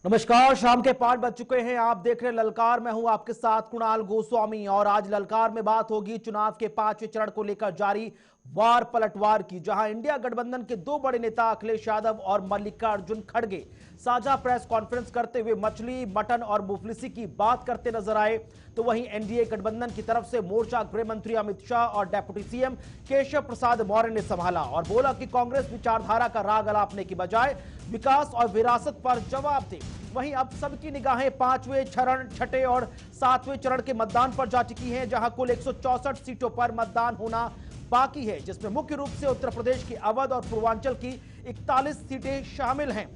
नमस्कार, शाम के 5 बज चुके हैं। आप देख रहे हैं ललकार। मैं हूं आपके साथ कुणाल गोस्वामी और आज ललकार में बात होगी चुनाव के 5वें चरण को लेकर जारी वार पलटवार की, जहां इंडिया गठबंधन के दो बड़े नेता अखिलेश यादव और मल्लिकार्जुन खड़गे साझा प्रेस कॉन्फ्रेंस करते हुए मछली, मटन और मुफलिसी की बात करते नजर आए। तो वहीं एनडीए गठबंधन की तरफ से मोर्चा गृह मंत्री अमित शाह और डेप्यूटी सीएम केशव प्रसाद मौर्य ने संभाला और बोला कि कांग्रेस विचारधारा का राग अलापने की बजाय विकास और विरासत पर जवाब दे। वहीं अब सबकी निगाहें 5वें चरण, 6ठे और 7वें चरण के मतदान पर जा चुकी हैं, जहां कुल 164 सीटों पर मतदान होना बाकी है, जिसमें मुख्य रूप से उत्तर प्रदेश की अवध और पूर्वांचल की 41 सीटें शामिल हैं।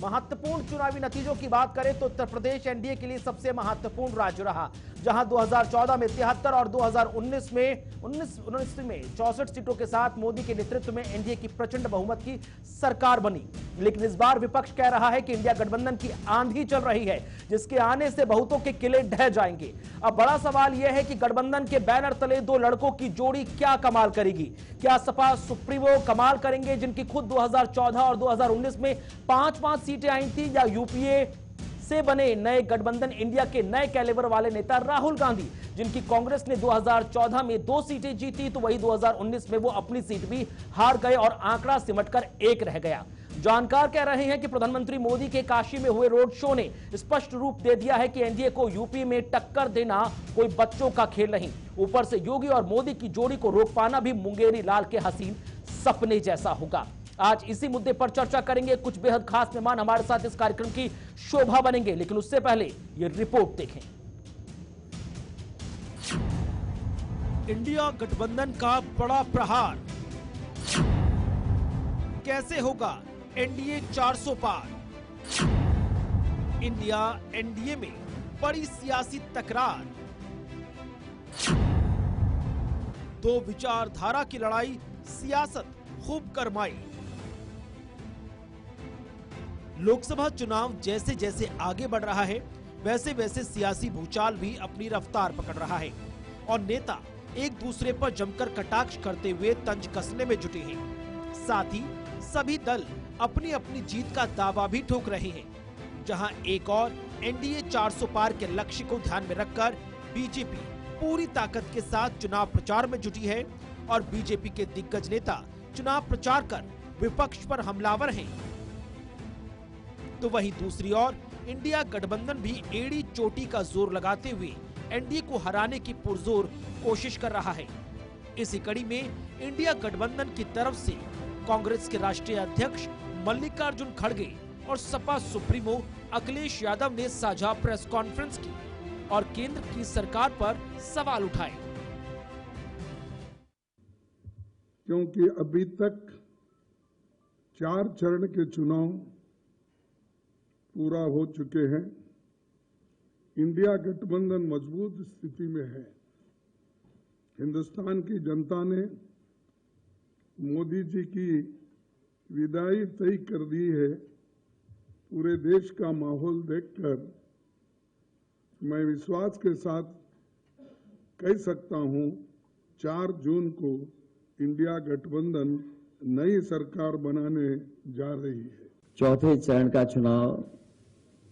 महत्वपूर्ण चुनावी नतीजों की बात करें तो उत्तर प्रदेश एनडीए के लिए सबसे महत्वपूर्ण राज्य रहा, जहां 2014 में 73 और 2019 में 64 सीटों के साथ मोदी के नेतृत्व में एनडीए की प्रचंड बहुमत की सरकार बनी। लेकिन इस बार विपक्ष कह रहा है कि इंडिया गठबंधन की आंधी चल रही है, जिसके आने से बहुतों के किले ढह जाएंगे। अब बड़ा सवाल यह है कि गठबंधन के बैनर तले दो लड़कों की जोड़ी क्या कमाल करेगी। क्या सपा सुप्रीमो कमाल करेंगे, जिनकी खुद 2014 और 2019 में 5-5 सीटें आई थी, या यूपीए से बने नए गठबंधन इंडिया के नए कैलिबर वाले नेता राहुल गांधी, जिनकी कांग्रेस ने 2014 में 2 सीटें जीती, तो वही 2019 में वो अपनी सीट भी हार गए और आंकड़ा सिमटकर 1 रह गया। जानकार कह रहे हैं कि प्रधानमंत्री मोदी के काशी में हुए रोड शो ने स्पष्ट रूप दे दिया है कि एनडीए को यूपी में टक्कर देना कोई बच्चों का खेल नहीं। ऊपर से योगी और मोदी की जोड़ी को रोक पाना भी मुंगेरी लाल के हसीन सपने जैसा होगा। आज इसी मुद्दे पर चर्चा करेंगे। कुछ बेहद खास मेहमान हमारे साथ इस कार्यक्रम की शोभा बनेंगे, लेकिन उससे पहले ये रिपोर्ट देखें। इंडिया गठबंधन का बड़ा प्रहार, कैसे होगा एनडीए 400 पार। इंडिया एनडीए में बड़ी सियासी तकरार, दो विचारधारा की लड़ाई, सियासत खूब गरमाई। लोकसभा चुनाव जैसे जैसे आगे बढ़ रहा है, वैसे वैसे सियासी भूचाल भी अपनी रफ्तार पकड़ रहा है और नेता एक दूसरे पर जमकर कटाक्ष करते हुए तंज कसने में जुटे हैं। साथ ही सभी दल अपनी अपनी जीत का दावा भी ठोक रहे हैं। जहां एक और एनडीए 400 पार के लक्ष्य को ध्यान में रखकर बीजेपी पूरी ताकत के साथ चुनाव प्रचार में जुटी है और बीजेपी के दिग्गज नेता चुनाव प्रचार कर विपक्ष पर हमलावर हैं। तो वहीं दूसरी ओर इंडिया गठबंधन भी एड़ी चोटी का जोर लगाते हुए एनडीए को हराने की पुरजोर कोशिश कर रहा है। इसी कड़ी में इंडिया गठबंधन की तरफ से कांग्रेस के राष्ट्रीय अध्यक्ष मल्लिकार्जुन खड़गे और सपा सुप्रीमो अखिलेश यादव ने साझा प्रेस कॉन्फ्रेंस की और केंद्र की सरकार पर सवाल उठाए। क्योंकि अभी तक 4 चरण के चुनाव पूरा हो चुके हैं। इंडिया गठबंधन मजबूत स्थिति में है। हिंदुस्तान की जनता ने मोदी जी की विदाई तय कर दी है। पूरे देश का माहौल देखकर मैं विश्वास के साथ कह सकता हूं, 4 जून को इंडिया गठबंधन नई सरकार बनाने जा रही है। चौथे चरण का चुनाव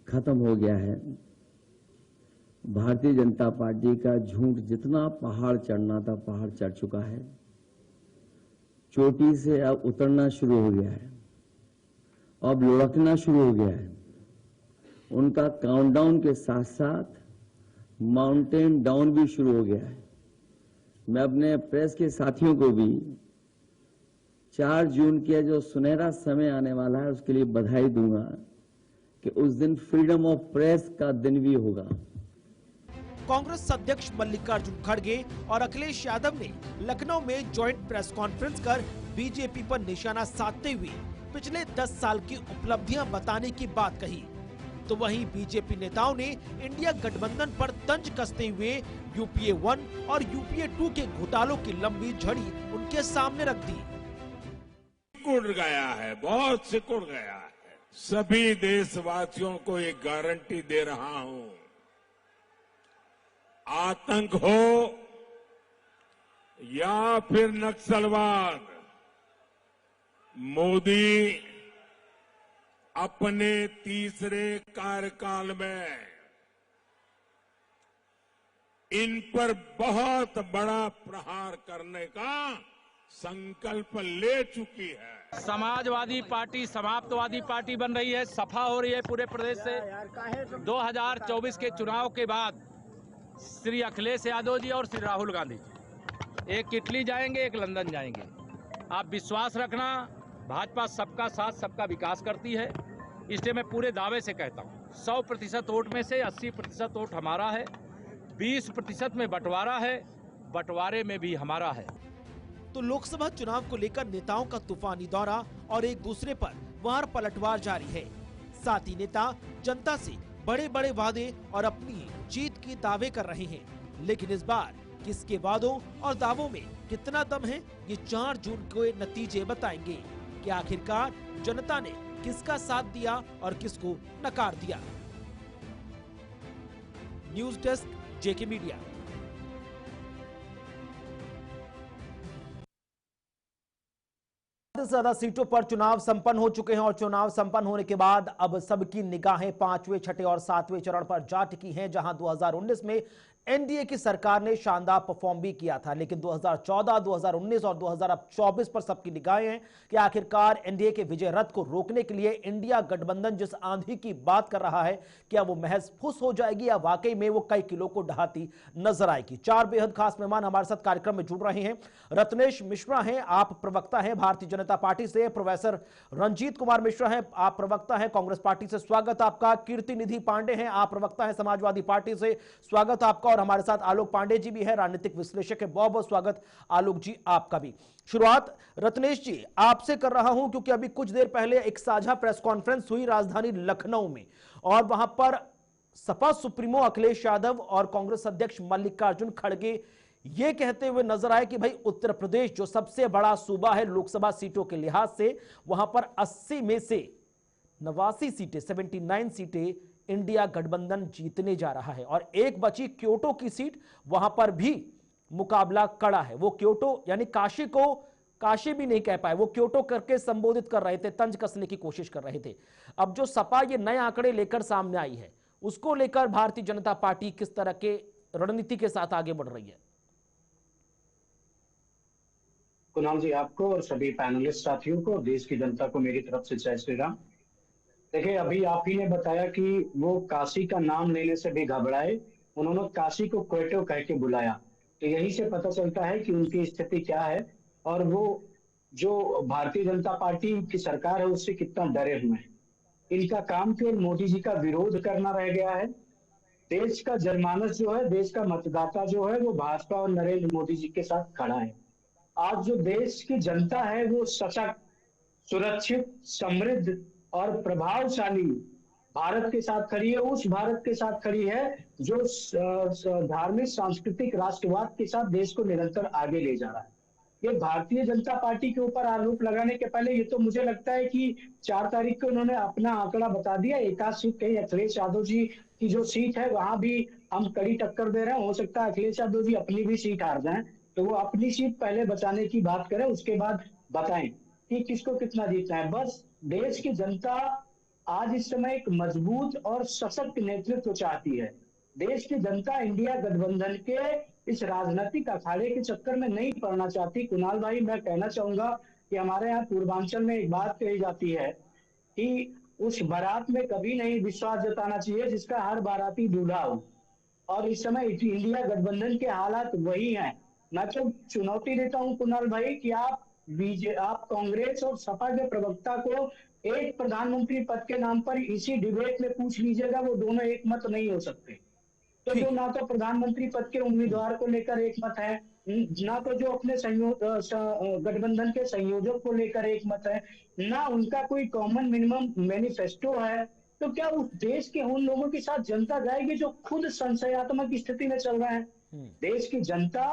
खत्म हो गया है। भारतीय जनता पार्टी का झूठ जितना पहाड़ चढ़ना था, पहाड़ चढ़ चुका है। चोटी से अब उतरना शुरू हो गया है, अब लुढ़कना शुरू हो गया है। उनका काउंटडाउन के साथ साथ माउंटेन डाउन भी शुरू हो गया है। मैं अपने प्रेस के साथियों को भी 4 जून के जो सुनहरा समय आने वाला है उसके लिए बधाई दूंगा कि उस दिन फ्रीडम ऑफ प्रेस का दिन भी होगा। कांग्रेस अध्यक्ष मल्लिकार्जुन खड़गे और अखिलेश यादव ने लखनऊ में ज्वाइंट प्रेस कॉन्फ्रेंस कर बीजेपी पर निशाना साधते हुए पिछले 10 साल की उपलब्धियां बताने की बात कही। तो वहीं बीजेपी नेताओं ने इंडिया गठबंधन पर तंज कसते हुए यूपीए 1 और यूपीए 2 के घोटालों की लंबी झड़ी उनके सामने रख दी। सिकुड़ गया है, बहुत सिकुड़ गया है। सभी देशवासियों को एक गारंटी दे रहा हूं, आतंक हो या फिर नक्सलवाद, मोदी अपने तीसरे कार्यकाल में इन पर बहुत बड़ा प्रहार करने का संकल्प ले चुकी है। समाजवादी पार्टी समाप्तवादी पार्टी बन रही है, सफा हो रही है पूरे प्रदेश से। 2024 के चुनाव के बाद श्री अखिलेश यादव जी और श्री राहुल गांधी जी एक इटली जाएंगे, एक लंदन जाएंगे। आप विश्वास रखना, भाजपा सबका साथ सबका विकास करती है, इसलिए मैं पूरे दावे से कहता हूँ 100% वोट में से 80% वोट हमारा है, 20% में बंटवारा है, बंटवारे में भी हमारा है। तो लोकसभा चुनाव को लेकर नेताओं का तूफानी दौरा और एक दूसरे पर वार पलटवार जारी है। साथ ही नेता जनता से बड़े बड़े वादे और अपनी जीत की दावे कर रहे हैं, लेकिन इस बार किसके वादों और दावों में कितना दम है, ये 4 जून के नतीजे बताएंगे कि आखिरकार जनता ने किसका साथ दिया और किसको नकार दिया। न्यूज डेस्क, जेके मीडिया। ज्यादा सीटों पर चुनाव संपन्न हो चुके हैं और चुनाव संपन्न होने के बाद अब सबकी निगाहें 5वें, 6ठे और 7वें चरण पर जा टिकी हैं, जहां 2019 में एनडीए की सरकार ने शानदार परफॉर्म भी किया था, लेकिन 2014, 2019 और 2024 पर सबकी निगाहें हैं कि आखिरकार एनडीए के विजय रथ को रोकने के लिए इंडिया गठबंधन जिस आंधी की बात कर रहा है, क्या वो महज फुस हो जाएगी या वाकई में वो कई किलो को ढहाती नजर आएगी। 4 बेहद खास मेहमान हमारे साथ कार्यक्रम में जुड़ रहे हैं। रत्नेश मिश्रा हैं, आप प्रवक्ता हैं भारतीय जनता पार्टी से। प्रोफेसर रंजीत कुमार मिश्रा हैं, आप प्रवक्ता हैं कांग्रेस पार्टी से, स्वागत आपका। कीर्ति निधि पांडे हैं, आप प्रवक्ता हैं समाजवादी पार्टी से, स्वागत आपका। और हमारे साथ आलोक पांडे जी भी है, राजनीतिक विश्लेषक है, बहुत बहुत स्वागत आलोक जी आपका भी। शुरुआत रत्नेश जी आपसे कर रहा हूं, क्योंकि अभी कुछ देर पहले एक साझा प्रेस कॉन्फ्रेंस हुई राजधानी लखनऊ में, और वहां पर सपा सुप्रीमो अखिलेश यादव और कांग्रेस अध्यक्ष मल्लिकार्जुन खड़गे ये कहते हुए नजर आए कि भाई उत्तर प्रदेश जो सबसे बड़ा सूबा है लोकसभा सीटों के लिहाज से, वहां पर 80 में से 89 सीटें 79 सीटें इंडिया गठबंधन जीतने जा रहा है, और एक बची क्योटो की सीट, वहां पर भी मुकाबला कड़ा है। वो क्योटो यानी काशी को काशी भी नहीं कह पाए, वो क्योटो करके संबोधित कर रहे थे, तंज कसने की कोशिश कर रहे थे। अब जो सपा ये नए आंकड़े लेकर सामने आई है, उसको लेकर भारतीय जनता पार्टी किस तरह के रणनीति के साथ आगे बढ़ रही है? कुणाल जी, आपको और सभी पैनलिस्ट साथियों को, देश की जनता को मेरी तरफ से जय श्री राम। देखिए, अभी आप ही ने बताया कि वो काशी का नाम लेने से भी घबराए, उन्होंने काशी को क्वेटो कह के बुलाया, तो यही से पता चलता है कि उनकी स्थिति क्या है और वो जो भारतीय जनता पार्टी की सरकार है उससे कितना डरे हुए हैं। इनका काम केवल मोदी जी का विरोध करना रह गया है। देश का जनमानस जो है, देश का मतदाता जो है, वो भाजपा और नरेंद्र मोदी जी के साथ खड़ा है। आज जो देश की जनता है वो सशक्त, सुरक्षित, समृद्ध और प्रभावशाली भारत के साथ खड़ी है, उस भारत के साथ खड़ी है जो धार्मिक सांस्कृतिक राष्ट्रवाद के साथ देश को निरंतर आगे ले जा रहा है। ये भारतीय जनता पार्टी के ऊपर आरोप लगाने के पहले ये तो मुझे लगता है कि 4 तारीख को उन्होंने अपना आंकड़ा बता दिया। एकाध सीट कहीं अखिलेश यादव जी की जो सीट है वहां भी हम कड़ी टक्कर दे रहे हैं, हो सकता है अखिलेश यादव जी अपनी भी सीट हार जाएं, तो वो अपनी सीट पहले बचाने की बात करें, उसके बाद बताएं कि किसको कितना जीतना है। बस देश की जनता आज इस समय एक मजबूत और सशक्त नेतृत्व चाहती है। देश की जनता इंडिया गठबंधन के इस राजनीतिक अखाड़े के चक्कर में नहीं पड़ना चाहती। कुणाल भाई, मैं कहना चाहूंगा कि हमारे यहाँ पूर्वांचल में एक बात कही जाती है कि उस बारात में कभी नहीं विश्वास जताना चाहिए जिसका हर बाराती दूल्हा हो, और इस समय इंडिया गठबंधन के हालात वही हैं। मैं तो चुनौती देता हूं कुणाल भाई कि आप कांग्रेस और सपा के प्रवक्ता को एक प्रधानमंत्री पद के नाम पर इसी डिबेट में पूछ लीजिएगा, वो दोनों एक मत नहीं हो सकते। तो जो ना तो प्रधानमंत्री पद के उम्मीदवार को लेकर एक मत है, ना तो जो अपने गठबंधन के संयोजक को लेकर एक मत है, ना उनका कोई कॉमन मिनिमम मैनिफेस्टो है, तो क्या उस देश के उन लोगों के साथ जनता जाएगी जो खुद संशयात्मक स्थिति में चल रहे हैं? देश की जनता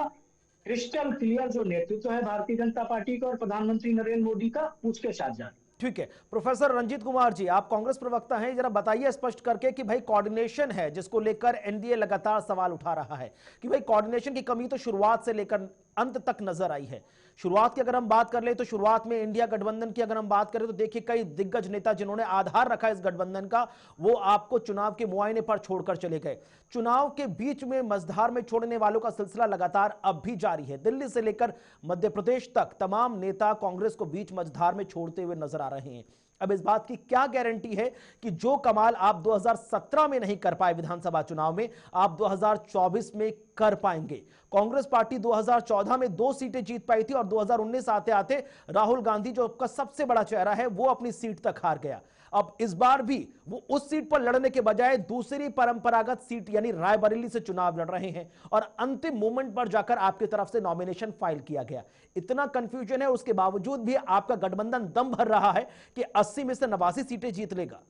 क्रिस्टल क्लियर जो नेतृत्व है भारतीय जनता पार्टी का और प्रधानमंत्री नरेंद्र मोदी का, उसके साथ जाए। ठीक है, प्रोफेसर रंजीत कुमार जी, आप कांग्रेस प्रवक्ता हैं, जरा बताइए स्पष्ट करके कि भाई कोऑर्डिनेशन है जिसको लेकर एनडीए लगातार सवाल उठा रहा है कि भाई कोऑर्डिनेशन की कमी तो शुरुआत से लेकर अंत तक नजर आई है। शुरुआत की अगर हम बात कर ले तो शुरुआत में इंडिया गठबंधन की अगर हम बात करें तो देखिए कई दिग्गज नेता जिन्होंने आधार रखा इस गठबंधन का, वो आपको चुनाव के मुआयने पर छोड़कर चले गए। चुनाव के बीच में मझधार में छोड़ने वालों का सिलसिला लगातार अब भी जारी है। दिल्ली से लेकर मध्य प्रदेश तक तमाम नेता कांग्रेस को बीच मझधार में छोड़ते हुए नजर आ रहे हैं। अब इस बात की क्या गारंटी है कि जो कमाल आप 2017 में नहीं कर पाए विधानसभा चुनाव में, आप 2024 में कर पाएंगे। कांग्रेस पार्टी 2014 में 2 सीटें जीत पाई थी और 2019 आते आते राहुल गांधी जो आपका सबसे बड़ा चेहरा है वो अपनी सीट तक हार गया। अब इस बार भी वो उस सीट पर लड़ने के बजाय दूसरी परंपरागत सीट यानी रायबरेली से चुनाव लड़ रहे हैं और अंतिम मोमेंट पर जाकर आपकी तरफ से नॉमिनेशन फाइल किया गया। इतना कंफ्यूजन है, उसके बावजूद भी आपका गठबंधन दम भर रहा है कि 80 में से 89 सीटें जीत लेगा।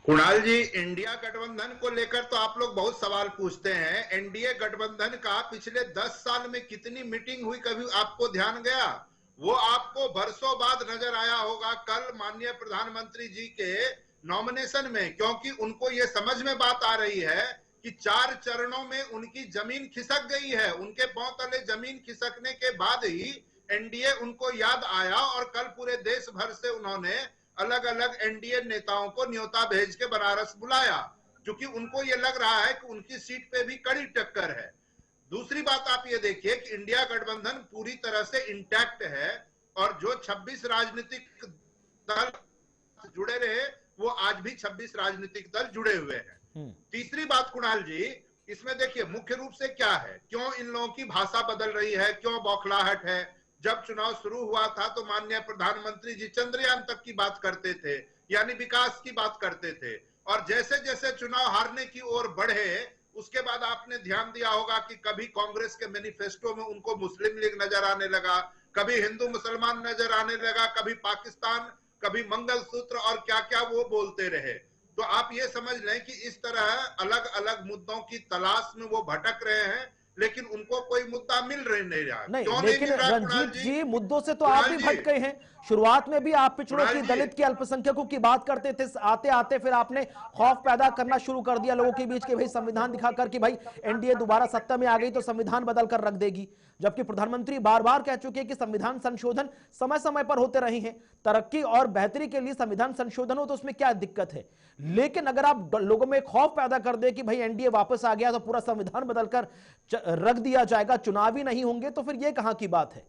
कुणाल जी, इंडिया गठबंधन को लेकर तो आप लोग बहुत सवाल पूछते हैं। एनडीए गठबंधन का पिछले 10 साल में कितनी मीटिंग हुई, कभी आपको ध्यान गया? वो आपको बरसों बाद नजर आया होगा कल माननीय प्रधानमंत्री जी के नॉमिनेशन में, क्योंकि उनको ये समझ में बात आ रही है कि 4 चरणों में उनकी जमीन खिसक गई है। उनके पांव तले जमीन खिसकने के बाद ही एनडीए उनको याद आया और कल पूरे देश भर से उन्होंने अलग अलग एनडीए नेताओं को न्योता भेज के बनारस बुलाया, क्योंकि उनको ये लग रहा है कि उनकी सीट पे भी कड़ी टक्कर है। दूसरी बात आप ये देखिए कि इंडिया गठबंधन पूरी तरह से इंटैक्ट है और जो 26 राजनीतिक दल जुड़े रहे वो आज भी 26 राजनीतिक दल जुड़े हुए हैं। तीसरी बात कुणाल जी, इसमें देखिए मुख्य रूप से क्या है, क्यों इन लोगों की भाषा बदल रही है, क्यों बौखलाहट है। जब चुनाव शुरू हुआ था तो माननीय प्रधानमंत्री जी चंद्रयान तक की बात करते थे, यानी विकास की बात करते थे, और जैसे जैसे चुनाव हारने की ओर बढ़े उसके बाद आपने ध्यान दिया होगा कि कभी कांग्रेस के मैनिफेस्टो में उनको मुस्लिम लीग नजर आने लगा, कभी हिंदू मुसलमान नजर आने लगा, कभी पाकिस्तान, कभी मंगलसूत्र और क्या क्या वो बोलते रहे। तो आप ये समझ लें कि इस तरह अलग अलग मुद्दों की तलाश में वो भटक रहे हैं, लेकिन उनको कोई मुद्दा मिल रही नहीं रहा। नहीं, लेकिन रंजीत जी मुद्दों से तो आप भी भटक गए हैं। शुरुआत में भी आप पिछड़ों की, दलित की, अल्पसंख्यकों की बात करते थे, आते आते फिर आपने खौफ पैदा करना शुरू कर दिया लोगों के बीच कि भाई संविधान दिखाकर कि भाई एनडीए दोबारा सत्ता में आ गई तो संविधान बदल कर रख देगी, जबकि प्रधानमंत्री बार बार कह चुके हैं कि संविधान संशोधन समय समय पर होते रहे हैं। तरक्की और बेहतरी के लिए संविधान संशोधन हो तो उसमें क्या दिक्कत है, लेकिन अगर आप लोगों में खौफ पैदा कर दे कि भाई एनडीए वापस आ गया तो पूरा संविधान बदलकर रख दिया जाएगा, चुनाव ही नहीं होंगे, तो फिर ये कहां की बात है?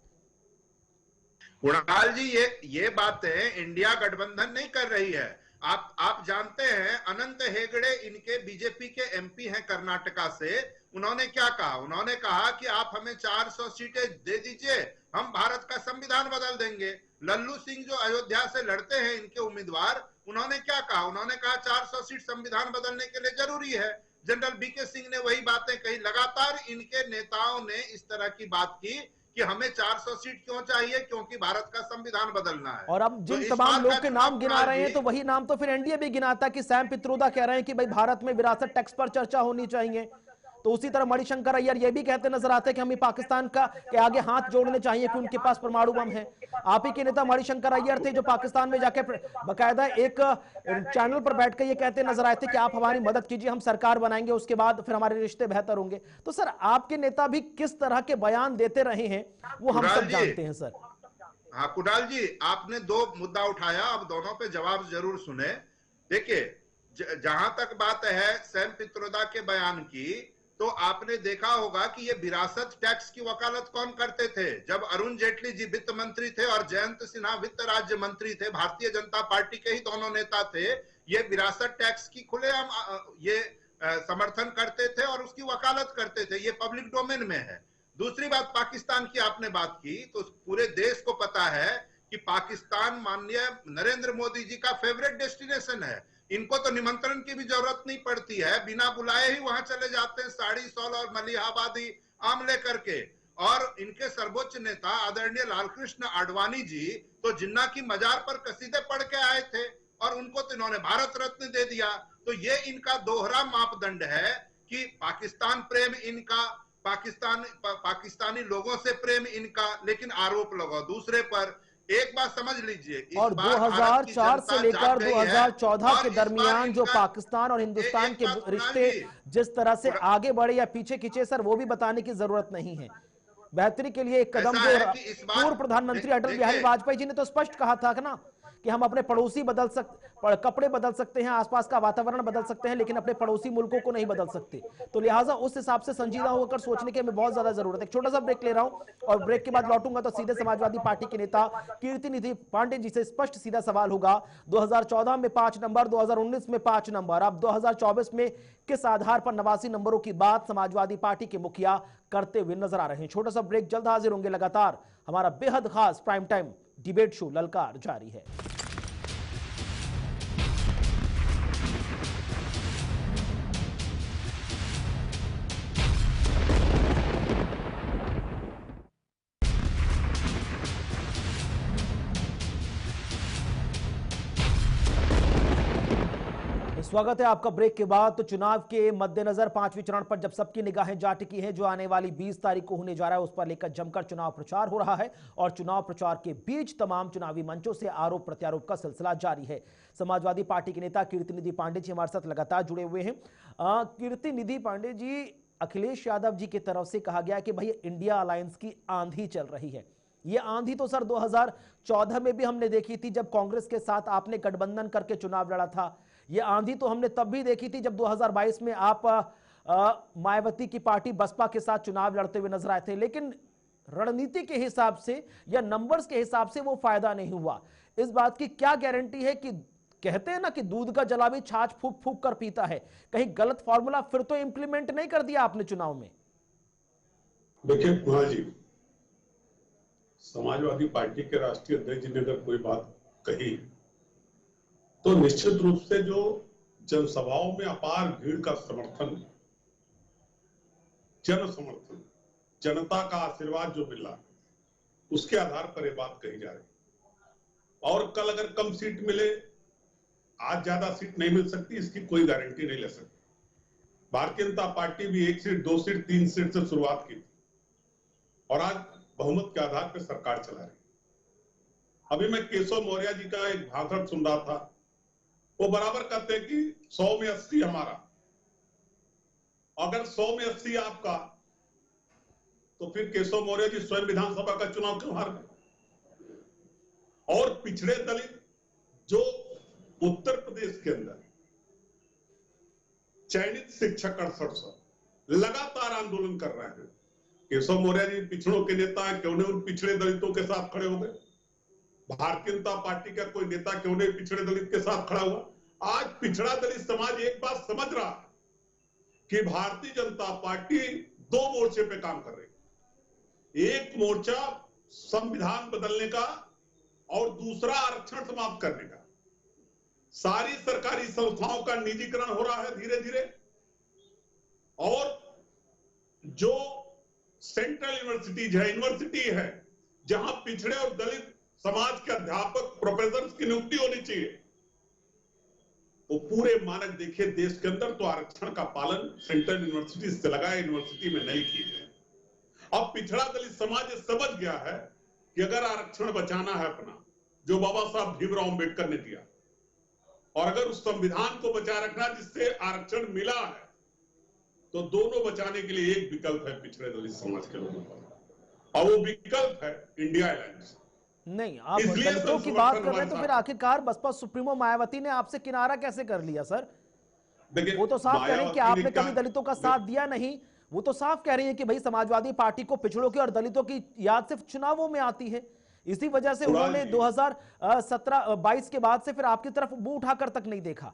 कुणाल जी, ये बातें इंडिया गठबंधन नहीं कर रही है। आप जानते हैं अनंत हेगड़े इनके बीजेपी के एमपी हैं कर्नाटका से। उन्होंने क्या कहा? उन्होंने कहा कि आप हमें 400 सीटें दे दीजिए, हम भारत का संविधान बदल देंगे। लल्लू सिंह जो अयोध्या से लड़ते हैं इनके उम्मीदवार, उन्होंने क्या कहा? उन्होंने कहा 400 सीट संविधान बदलने के लिए जरूरी है। जनरल बीके सिंह ने वही बातें कही। लगातार इनके नेताओं ने इस तरह की बात की कि हमें 400 सीट क्यों चाहिए, क्योंकि भारत का संविधान बदलना है। और अब जिन तमाम लोग के नाम गिना रहे हैं तो वही नाम तो फिर एनडीए भी गिनाता कि सैम पित्रोदा कह रहे हैं कि भाई भारत में विरासत टैक्स पर चर्चा होनी चाहिए। तो उसी तरह मणिशंकर अय्यर ये भी कहते नजर आते हैं कि हमें पाकिस्तान के आगे हाथ जोड़ने चाहिए कि उनके पास परमाणु बम है। आप ही के नेता मणिशंकर अय्यर थे जो पाकिस्तान में जाके बकायदा एक चैनल पर बैठ कर ये कहते नजर आए थे कि आप हमारी मदद कीजिए, हम सरकार बनाएंगे, उसके बाद फिर हमारे रिश्ते बेहतर होंगे। तो सर आपके नेता भी किस तरह के बयान देते रहे हैं वो हम सब जानते हैं सर। हाँ कुणाल जी, आपने 2 मुद्दा उठाया, अब दोनों पे जवाब जरूर सुने। देखिए, जहां तक बात है सैम पित्रोदा के बयान की, तो आपने देखा होगा कि ये विरासत टैक्स की वकालत कौन करते थे? जब अरुण जेटली जी वित्त मंत्री थे और जयंत सिन्हा वित्त राज्य मंत्री थे, भारतीय जनता पार्टी के ही दोनों नेता थे, ये विरासत टैक्स की खुलेआम ये समर्थन करते थे और उसकी वकालत करते थे। ये पब्लिक डोमेन में है। दूसरी बात, पाकिस्तान की आपने बात की, तो पूरे देश को पता है कि पाकिस्तान माननीय नरेंद्र मोदी जी का फेवरेट डेस्टिनेशन है। इनको तो निमंत्रण की भी जरूरत नहीं पड़ती है, बिना बुलाए ही वहां चले जाते हैं, साड़ी सॉल और मलिहाबादी आम लेकर के। और इनके सर्वोच्च नेता आदरणीय लालकृष्ण आडवाणी जी तो जिन्ना की मजार पर कसीदे पढ़ के आए थे और उनको तो इन्होंने भारत रत्न दे दिया। तो ये इनका दोहरा मापदंड है कि पाकिस्तान प्रेम इनका, पाकिस्तानी लोगों से प्रेम इनका, लेकिन आरोप लगाओ दूसरे पर। एक बात समझ लीजिए, इस और बार भारत की 2004 से जनता लेकर जाग गई है 2014 और के इस बार दरमियान जो इनका पाकिस्तान और हिंदुस्तान एक के बात कुणाल रिश्ते जी, जिस तरह से आगे बढ़े या पीछे खींचे सर, वो भी बताने की जरूरत नहीं है। बेहतरी के लिए एक कदम ऐसा जो है कि इस बार पूर्व प्रधानमंत्री अटल बिहारी देखिए, वाजपेयी जी ने तो स्पष्ट कहा था ना कि हम अपने पड़ोसी बदल सकते, कपड़े बदल सकते हैं, आसपास का वातावरण बदल सकते हैं, लेकिन अपने पड़ोसी मुल्कों को नहीं बदल सकते। तो लिहाजा उस हिसाब से संजीदा होकर सोचने की हमें बहुत ज्यादा जरूरत है। एक छोटा सा ब्रेक ले रहा हूं और ब्रेक के बाद लौटूंगा तो सीधे समाजवादी पार्टी के नेता कीर्ति निधि पांडे जी से स्पष्ट सीधा सवाल होगा, 2014 में 5 नंबर, 2019 में 5 नंबर, अब 2024 में किस आधार पर 89 नंबरों की बात समाजवादी पार्टी के मुखिया करते हुए नजर आ रहे हैं। छोटा सा ब्रेक, जल्द हाजिर होंगे। लगातार हमारा बेहद खास प्राइम टाइम डिबेट शो ललकार जारी है। स्वागत है आपका ब्रेक के बाद। तो चुनाव के मद्देनजर 5वें चरण पर जब सबकी निगाहें जा टिकी हैं, जो आने वाली 20 तारीख को होने जा रहा है, उस पर लेकर जमकर चुनाव प्रचार हो रहा है और चुनाव प्रचार के बीच तमाम चुनावी मंचों से आरोप प्रत्यारोप का सिलसिला जारी है। समाजवादी पार्टी के नेता कीर्ति निधि पांडे जी हमारे साथ लगातार जुड़े हुए हैं। कीर्ति निधि पांडे जी, अखिलेश यादव जी की तरफ से कहा गया कि भाई इंडिया अलायंस की आंधी चल रही है। ये आंधी तो सर 2014 में भी हमने देखी थी जब कांग्रेस के साथ आपने गठबंधन करके चुनाव लड़ा था। ये आंधी तो हमने तब भी देखी थी जब 2022 में आप मायावती की पार्टी बसपा के साथ चुनाव लड़ते हुए नजर आए थे, लेकिन रणनीति के हिसाब से या नंबर्स के हिसाब से वो फायदा नहीं हुआ। इस बात की क्या गारंटी है कि, कहते हैं ना कि दूध का जला भी छाछ फूक फूक कर पीता है, कहीं गलत फॉर्मूला फिर तो इंप्लीमेंट नहीं कर दिया आपने चुनाव में? देखिए कुणाल जी, समाजवादी पार्टी के राष्ट्रीय अध्यक्ष जी ने अगर कोई बात कही तो निश्चित रूप से जो जनसभाओं में अपार भीड़ का समर्थन, जन समर्थन, जनता का आशीर्वाद जो मिला, उसके आधार पर यह बात कही जा रही। और कल अगर कम सीट मिले, आज ज्यादा सीट नहीं मिल सकती, इसकी कोई गारंटी नहीं ले सकती। भारतीय जनता पार्टी भी 1 सीट, 2 सीट, 3 सीट से शुरुआत की थी और आज बहुमत के आधार पर सरकार चला रही। अभी मैं केशव मौर्य जी का एक भाषण सुन रहा था, वो बराबर कहते हैं कि 100 में 80 हमारा, अगर 100 में 80 आपका, तो फिर केशव मौर्य जी स्वयं विधानसभा का चुनाव क्यों हार गए? और पिछड़े दलित जो उत्तर प्रदेश के अंदर चयनित शिक्षक 6800 लगातार आंदोलन कर रहे हैं, केशव मौर्य जी पिछड़ों के नेता हैं, क्यों नहीं उन पिछड़े दलितों के साथ खड़े हो गए? भारतीय जनता पार्टी का कोई नेता क्यों नहीं पिछड़े दलित के साथ खड़ा हुआ? आज पिछड़ा दलित समाज एक बात समझ रहा है कि भारतीय जनता पार्टी 2 मोर्चे पे काम कर रही है। एक मोर्चा संविधान बदलने का और दूसरा आरक्षण समाप्त करने का। सारी सरकारी संस्थाओं का निजीकरण हो रहा है धीरे धीरे, और जो सेंट्रल यूनिवर्सिटीज है, यूनिवर्सिटी है जहां पिछड़े और दलित समाज के अध्यापक, प्रोफेसर की नियुक्ति होनी चाहिए, वो पूरे मानक देखिए देश के अंदर तो आरक्षण का पालन सेंट्रल यूनिवर्सिटी से लगा, यूनिवर्सिटी में नहीं किए गए। अब पिछड़ा दलित समाज ये समझ गया है कि अगर आरक्षण बचाना है अपना, जो बाबा साहब भीमराव अम्बेडकर ने दिया, और अगर उस संविधान को बचाए रखना जिससे आरक्षण मिला है, तो दोनों बचाने के लिए एक विकल्प है पिछड़े दलित समाज के लोगों का, और वो विकल्प है इंडिया अलायंस। नहीं, आप दलितों की बात कर रहे हैं तो फिर आखिरकार बसपा सुप्रीमो मायावती ने आपसे किनारा कैसे कर लिया सर? वो तो साफ कह रही है कि आपने कभी दलितों का साथ दिया नहीं। वो तो साफ कह रही है कि भाई समाजवादी पार्टी को पिछड़ों की और दलितों की याद सिर्फ चुनावों में आती है, इसी वजह से उन्होंने 2017-22 के बाद से फिर आपकी तरफ मुंह उठाकर तक नहीं देखा,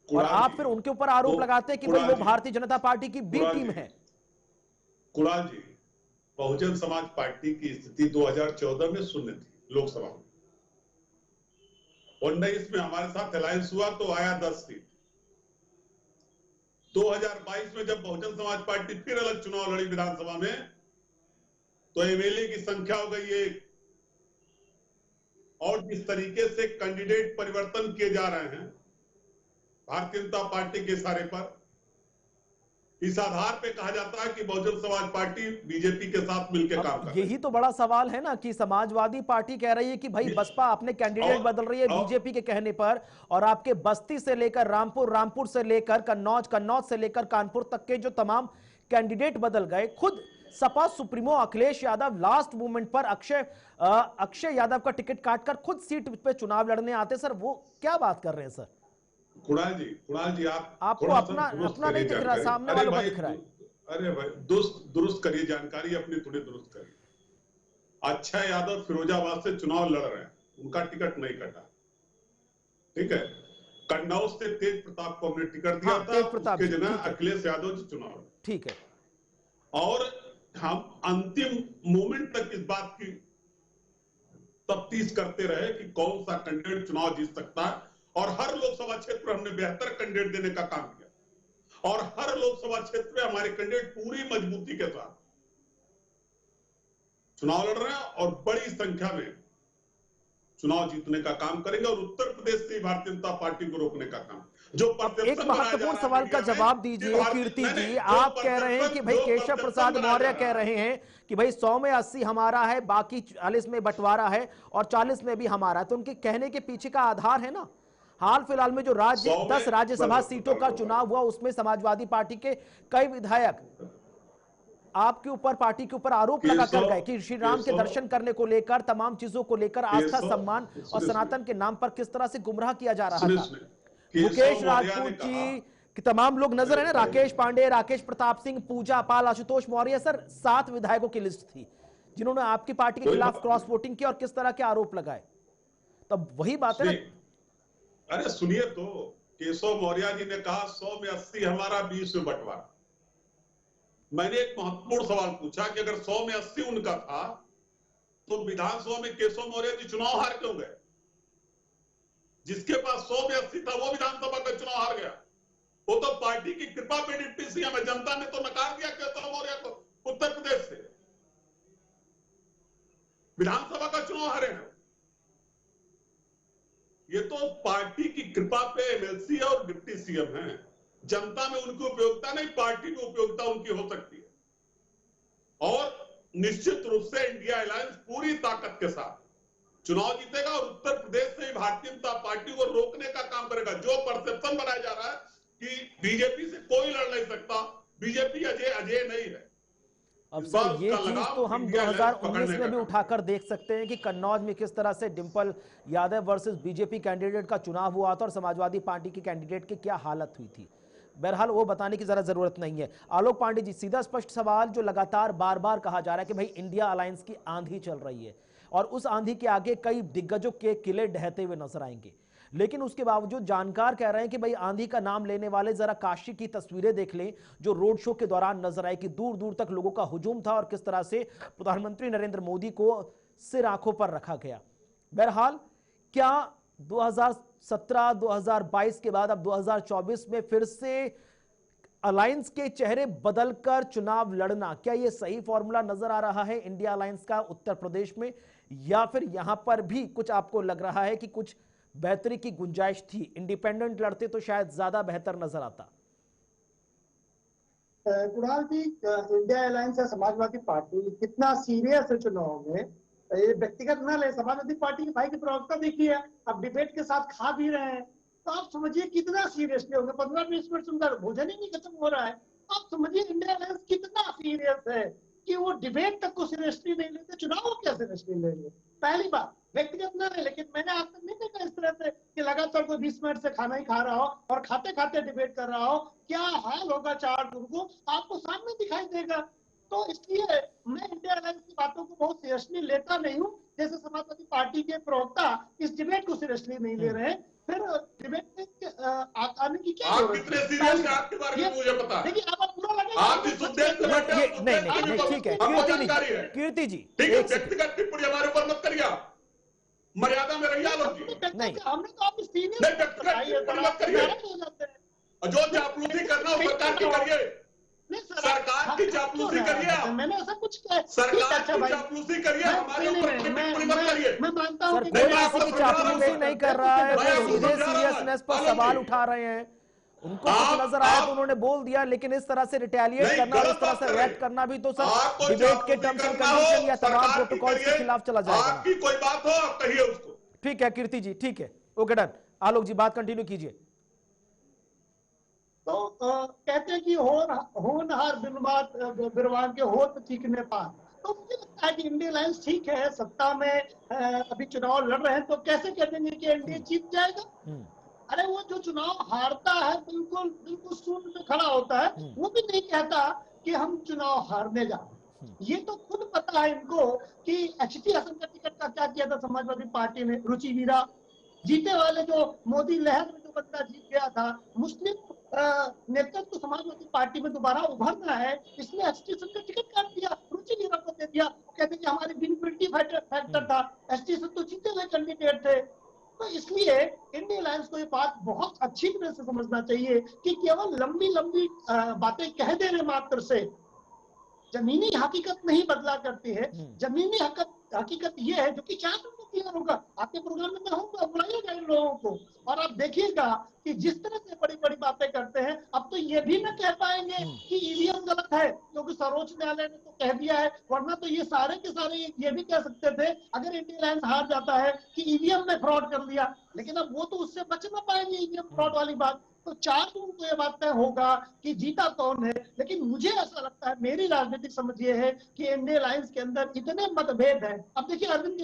और आप फिर उनके ऊपर आरोप लगाते हैं कि भाई वो भारतीय जनता पार्टी की बी टीम है। कुणाल जी, बहुजन समाज पार्टी की स्थिति 2014 में शून्य थी लोकसभा में, 19 में हमारे साथ अलायंस हुआ तो आया 10 सीट। 2022 में जब बहुजन समाज पार्टी फिर अलग चुनाव लड़ी विधानसभा में, तो एमएलए की संख्या हो गई 1, और जिस तरीके से कैंडिडेट परिवर्तन किए जा रहे हैं भारतीय जनता पार्टी के इशारे पर, इस आधार पे कहा जाता है कि बहुजन समाज पार्टी बीजेपी के साथ मिलकर काम कर रही है। यही तो बड़ा सवाल है ना कि समाजवादी पार्टी कह रही है कि भाई बसपा अपने कैंडिडेट बदल रही है बीजेपी के कहने पर, और आपके बस्ती से लेकर रामपुर, रामपुर से लेकर कन्नौज, कन्नौज से लेकर कानपुर तक के जो तमाम कैंडिडेट बदल गए। खुद Sapa supremo Akhilesh Yadav last moment पर अक्षय यादव का टिकट काटकर खुद सीट पे चुनाव लड़ने आते। सर वो क्या बात कर रहे हैं सर? कुणाल जी आपको अपना नहीं दिख रहा, सामने वालों का दिख रहा है। अरे भाई दुरुस्त करिए, जानकारी अपनी थोड़ी दुरुस्त करिए। अक्षय यादव फिरोजाबाद से चुनाव लड़ रहे हैं, उनका टिकट नहीं कटा, ठीक है। कन्नौज से तेज प्रताप को हमने टिकट दिया था, उसके जगह अखिलेश यादव जी चुनाव, ठीक है। और हम अंतिम मोमेंट तक इस बात की तफ्तीश करते रहे कि कौन सा कैंडिडेट चुनाव जीत सकता है, और हर लोकसभा क्षेत्र में हमने बेहतर कैंडिडेट देने का काम किया, और हर लोकसभा क्षेत्र में हमारे कैंडिडेट पूरी मजबूती के साथ चुनाव लड़ रहे हैं और बड़ी संख्या में चुनाव जीतने का काम करेंगे, और उत्तर प्रदेश से भारतीय जनता पार्टी को रोकने का काम। जो एक महत्वपूर्ण सवाल का जवाब दीजिए कीर्ति जी। आप कह रहे हैं कि भाई केशव प्रसाद मौर्य कह रहे हैं कि भाई 100 में 80 हमारा है, बाकी 40 में बंटवारा है और 40 में भी हमारा है। तो उनके कहने के पीछे का आधार है ना, हाल फिलहाल में जो 10 राज्यसभा सीटों का चुनाव हुआ उसमें समाजवादी पार्टी के कई विधायक आपके ऊपर, पार्टी के ऊपर आरोप लगाकर गए कि श्री राम के दर्शन करने को लेकर, तमाम चीजों को लेकर आस्था, सम्मान और सनातन के नाम पर किस तरह से गुमराह किया जा रहा था। मुकेश राजपूत जी कि तमाम लोग नजर है ना, राकेश पांडे, राकेश प्रताप सिंह, पूजा पाल, आशुतोष मौर्य, सर 7 विधायकों की लिस्ट थी जिन्होंने आपकी पार्टी के खिलाफ क्रॉस वोटिंग की और किस तरह के आरोप लगाए। तब वही बात है। अरे सुनिए तो, केशव मौर्य जी ने कहा 100 में 80 हमारा, 20 में बंटवारा। मैंने एक महत्वपूर्ण सवाल पूछा कि अगर 100 में 80 उनका था तो विधानसभा में केशव मौर्य जी चुनाव हार क्यों गए? जिसके पास 100 में 80 था वो विधानसभा का चुनाव हार गया। वो तो पार्टी की कृपा पे डिप्टी सीएम है, जनता ने तो नकार दिया केशव मौर्य को उत्तर प्रदेश से, विधानसभा का चुनाव हारे हैं। ये तो पार्टी की कृपा पे एमएलसी और डिप्टी सीएम हैं। जनता में उनकी उपयोगिता नहीं, पार्टी की उपयोगिता उनकी हो सकती है। और निश्चित रूप से इंडिया अलायंस पूरी ताकत के साथ चुनाव जीतेगा और उत्तर प्रदेश से भारतीय जनता पार्टी को रोकने का काम करेगा। जो परसेप्शन बनाया जा रहा है कि बीजेपी से कोई लड़ नहीं सकता, बीजेपी अजय नहीं है। अब सर ये चीज तो हम 2019 में भी उठाकर देख सकते हैं कि कन्नौज में किस तरह से Dimple Yadav versus BJP candidate का चुनाव हुआ था और समाजवादी पार्टी के कैंडिडेट की क्या हालत हुई थी। बहरहाल वो बताने की जरा जरूरत नहीं है। आलोक पांडे जी, सीधा स्पष्ट सवाल जो लगातार बार बार कहा जा रहा है कि भाई इंडिया अलायंस की आंधी चल रही है और उस आंधी के आगे कई दिग्गजों के किले ढहते हुए नजर आएंगे, लेकिन उसके बावजूद जानकार कह रहे हैं कि भाई आंधी का नाम लेने वाले जरा काशी की तस्वीरें देख लें जो रोड शो के दौरान नजर आई कि दूर दूर तक लोगों का हुजूम था और किस तरह से प्रधानमंत्री नरेंद्र मोदी को सिर आंखों पर रखा गया। बहरहाल क्या 2017-2022 के बाद अब 2024 में फिर से अलायंस के चेहरे बदलकर चुनाव लड़ना, क्या यह सही फॉर्मूला नजर आ रहा है इंडिया अलायंस का उत्तर प्रदेश में, या फिर यहां पर भी कुछ आपको लग रहा है कि कुछ बेहतरी की गुंजाइश थी? इंडिपेंडेंट लड़ते तो शायद ज्यादा बेहतर नजर आता। कुणाल जी, इंडिया अलायंस या समाजवादी पार्टी कितना सीरियस है चुनाव में, ये व्यक्तिगत न ले। समाजवादी पार्टी के भाई की प्रवक्ता देखिए, अब डिबेट के साथ खा भी रहे हैं, तो आप समझिए कितना सीरियसली होंगे। 15-20 मिनट सुनता भोजन ही नहीं खत्म हो रहा है। आप समझिए इंडिया अलायंस कितना सीरियस है कि वो डिबेट तक को सीरियसली नहीं लेते, चुनाव को क्या सीरियसली लेंगे। पहली बात, व्यक्तिगत न है, लेकिन मैंने आज तक नहीं देखा इस तरह से कि लगातार कोई 20 मिनट से खाना ही खा रहा हो और खाते खाते डिबेट कर रहा हो। क्या हाल होगा 4 जून को आपको सामने दिखाई देगा। तो इसलिए मैं इंडिया अलायंस की बातों को बहुत सीरियसली लेता नहीं हूँ, जैसे समाजवादी पार्टी के प्रवक्ता इस डिबेट को सीरियसली नहीं ले रहे हैं। फिर डिबेट में आने की क्या आप कितने सीरियस हैं आपके बारे में मुझे पता है। देखिए आप पूरा लगे आप इस उद्देश्य से बैठे हैं। नहीं ठीक है कीर्ति जी, ठीक है, व्यक्तिगत टिप्पणी हमारे ऊपर मत करिए, आप मर्यादा में रहिए आलोक जी। नहीं हमने तो आप सीनियर नहीं, व्यक्तिगत टिप्पणी मत करिए। जो चापलूसी करना हो सरकार की करिए, सरकार की चापलूसी करिए। मैंने ऐसा कुछ किया, सरकार की चापलूसी करिए, हमारे ऊपर टिप्पणी मत करिए। मैं मानता हूं कोई किसी की चापलूसी नहीं कर रहा है, सीधे सीरियसनेस पर सवाल उठा रहे हैं। उनको कुछ नजर आया तो उन्होंने बोल दिया, लेकिन इस तरह से रिटेलिएट करना और इस तरह से रिएक्ट करना भी तो सर डिबेट के टर्म्स एंड कंडीशन या तमाम प्रोटोकॉल के खिलाफ चला जाएगा। आपकी कोई बात हो कहिए उसको। ठीक है कीर्ति जी, ठीक है, ओके डन। आलोक जी बात कंटिन्यू कीजिए। तो कहते हैं कि होनहार बिरवान के होत चीखने पार। तो मुझे लगता है कि इंडिया अलायंस ठीक है, सत्ता में अभी चुनाव लड़ रहे हैं, तो कैसे कह देंगे कि एनडीए जीत जाएगा? अरे वो जो चुनाव हारता है बिल्कुल बिल्कुल शून्य में खड़ा होता है, वो भी नहीं कहता कि हम चुनाव हारने जा रहे हैं। ये तो खुद पता है इनको कि एचटी हसन का टिकट का क्या किया था समाजवादी पार्टी ने। रुचि वीरा जीते वाले, जो मोदी लहर में जो बंदा जीत गया था, मुस्लिम नेतृत्व समाजवादी पार्टी में दोबारा उभरना है, इसलिए एचटी हसन का टिकट काट दिया, रुचि वीरा को दे दिया। कहते कि हमारी विनबिलिटी फैक्टर था, एचटी हसन तो जीते हुए कैंडिडेट थे। तो इसलिए इंडिया अलायंस को ये बात बहुत अच्छी तरह से समझना चाहिए कि केवल लंबी लंबी बातें कह देने मात्र से जमीनी हकीकत नहीं बदला करती है। जमीनी हकीकत ये है जो कि 4 दिन में क्लियर होगा। आपके प्रोग्राम में मैं होऊंगा, बुलाइएगा इन लोगों को और आप देखिएगा कि जिस तरह से बड़ी बड़ी बातें करते हैं, अब तो ये भी न कह पाएंगे कि ईवीएम गलत है, क्योंकि सर्वोच्च न्यायालय ने तो कह दिया है। वरना तो ये सारे के सारे ये भी कह सकते थे अगर इंडिया अलायंस हार जाता है कि ईवीएम में फ्रॉड कर दिया, लेकिन अब वो तो उससे बच ना पाएंगे ईवीएम फ्रॉड वाली बात। तो 4 जून को ये बात तय होगा कि जीता कौन है। लेकिन मुझे ऐसा लगता है, मेरी राजनीतिक समझ ये है कि इंडिया अलायंस के अंदर इतने मतभेद हैं। अब देखिए अरविंद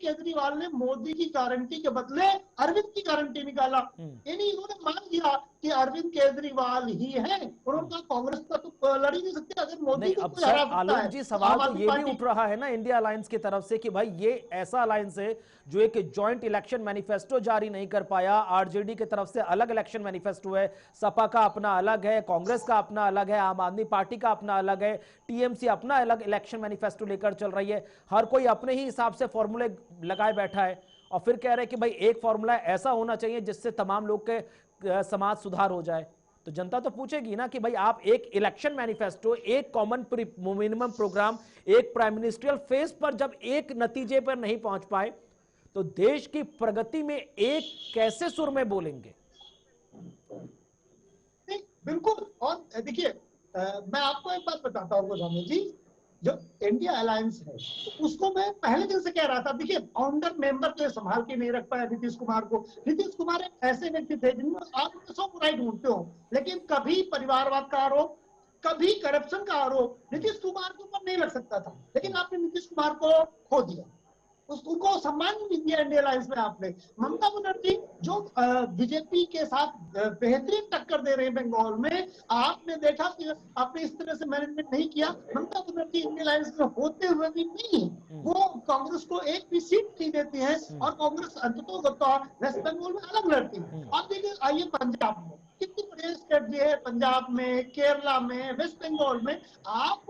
केजरीवाल ने मोदी की गारंटी के बदले अरविंद की गारंटी निकाला। यानी इन्होंने मान लिया कि अरविंद केजरीवाल ही है। उन्होंने कांग्रेस का तो लड़ ही नहीं सकते अगर मोदी को कोई हरा सकता है। आलोक जी सवाल तो ये भी उठ रहा है ना इंडिया अलायंस की तरफ से कि भाई ये ऐसा अलायंस है जो एक जॉइंट इलेक्शन मैनिफेस्टो जारी नहीं कर पाया। आरजेडी की तरफ से अलग इलेक्शन मैनिफेस्टो है, सपा का अपना अलग है, कांग्रेस का अपना अलग है, आम आदमी पार्टी का अपना अलग है, टीएमसी अपना अलग इलेक्शन मैनिफेस्टो लेकर चल रही है। हर कोई अपने ही हिसाब से फॉर्मूले लगाए बैठा है और फिर कह रहे हैं कि भाई एक फॉर्मूला ऐसा होना चाहिए जिससे तमाम लोग के समाज सुधार हो जाए। तो जनता तो पूछेगी ना कि भाई आप एक इलेक्शन मैनिफेस्टो, एक कॉमन मिनिमम प्रोग्राम, एक प्राइम मिनिस्ट्रियल फेज पर जब एक नतीजे पर नहीं पहुंच पाए तो देश की प्रगति में एक कैसे सुर में बोलेंगे? बिल्कुल। और देखिए मैं आपको एक बात बताता हूँ गोस्वामी जी, जो इंडिया अलायंस है उसको मैं पहले दिन से कह रहा था। देखिए फाउंडर मेंबर तो संभाल के नहीं रख पाया नीतीश कुमार को। नीतीश कुमार एक ऐसे व्यक्ति थे जिनमें आप 100 बुराई ढूंढते हो, लेकिन कभी परिवारवाद का आरोप, कभी करप्शन का आरोप नीतीश कुमार के ऊपर नहीं लग सकता था। लेकिन आपने नीतीश कुमार को खो दिया, उसको सम्मान नहीं दिया इंडिया अलायंस में आपने। ममता बनर्जी जो बीजेपी के साथ बेहतरीन टक्कर दे रहे हैं बंगाल में, आपने देखा कि आपने इस तरह से मैनेजमेंट नहीं किया। ममता बनर्जी इंडिया अलायंस में होते हुए भी नहीं, वो कांग्रेस को एक भी सीट नहीं देती है और कांग्रेस अंततः वेस्ट बंगाल में अलग लड़ती है। आप देखिए आइए पंजाब में कितनी बढ़िया स्ट्रेटजी है, पंजाब में, केरला में, वेस्ट बंगाल में आप